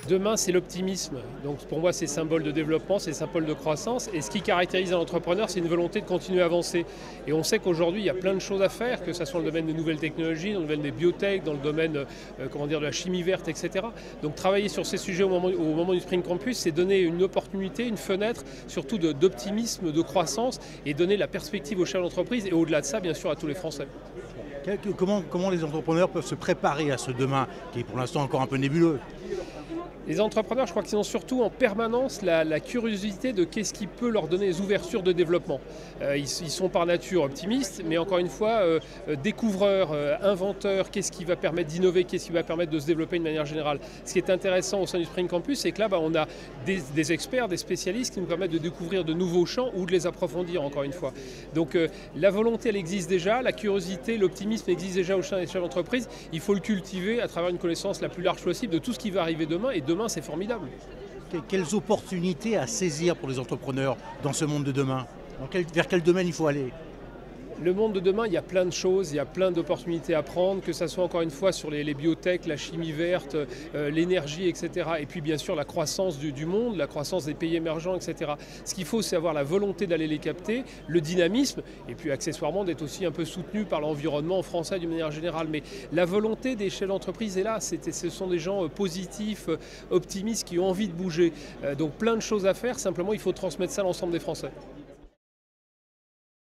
Demain, c'est l'optimisme. Donc pour moi, c'est symbole de développement, c'est symbole de croissance. Et ce qui caractérise un entrepreneur, c'est une volonté de continuer à avancer. Et on sait qu'aujourd'hui, il y a plein de choses à faire, que ce soit dans le domaine des nouvelles technologies, dans le domaine des biotech, dans le domaine de la chimie verte, etc. Donc travailler sur ces sujets au moment du Spring Campus, c'est donner une opportunité, une fenêtre, surtout d'optimisme, de croissance, et donner la perspective aux chefs d'entreprise et au-delà de ça, bien sûr, à tous les Français. Comment les entrepreneurs peuvent se préparer à ce demain, qui est pour l'instant encore un peu nébuleux? Les entrepreneurs, je crois qu'ils ont surtout en permanence la curiosité de qu'est-ce qui peut leur donner des ouvertures de développement. Ils sont par nature optimistes, mais encore une fois, découvreurs, inventeurs, qu'est-ce qui va permettre d'innover, qu'est-ce qui va permettre de se développer de manière générale. Ce qui est intéressant au sein du Spring Campus, c'est que là, on a des experts, des spécialistes qui nous permettent de découvrir de nouveaux champs ou de les approfondir, encore une fois. Donc la volonté, elle existe déjà, la curiosité, l'optimisme existe déjà au sein des chefs d'entreprise. Il faut le cultiver à travers une connaissance la plus large possible de tout ce qui va arriver demain, et demain, c'est formidable. Quelles opportunités à saisir pour les entrepreneurs dans ce monde de demain? Vers quel domaine il faut aller? Le monde de demain, il y a plein de choses, il y a plein d'opportunités à prendre, que ce soit encore une fois sur les biotech, la chimie verte, l'énergie, etc. Et puis bien sûr la croissance du monde, la croissance des pays émergents, etc. Ce qu'il faut, c'est avoir la volonté d'aller les capter, le dynamisme, et puis accessoirement d'être aussi un peu soutenu par l'environnement français d'une manière générale. Mais la volonté des chefs d'entreprise est là, ce sont des gens positifs, optimistes, qui ont envie de bouger. Donc plein de choses à faire, simplement il faut transmettre ça à l'ensemble des Français.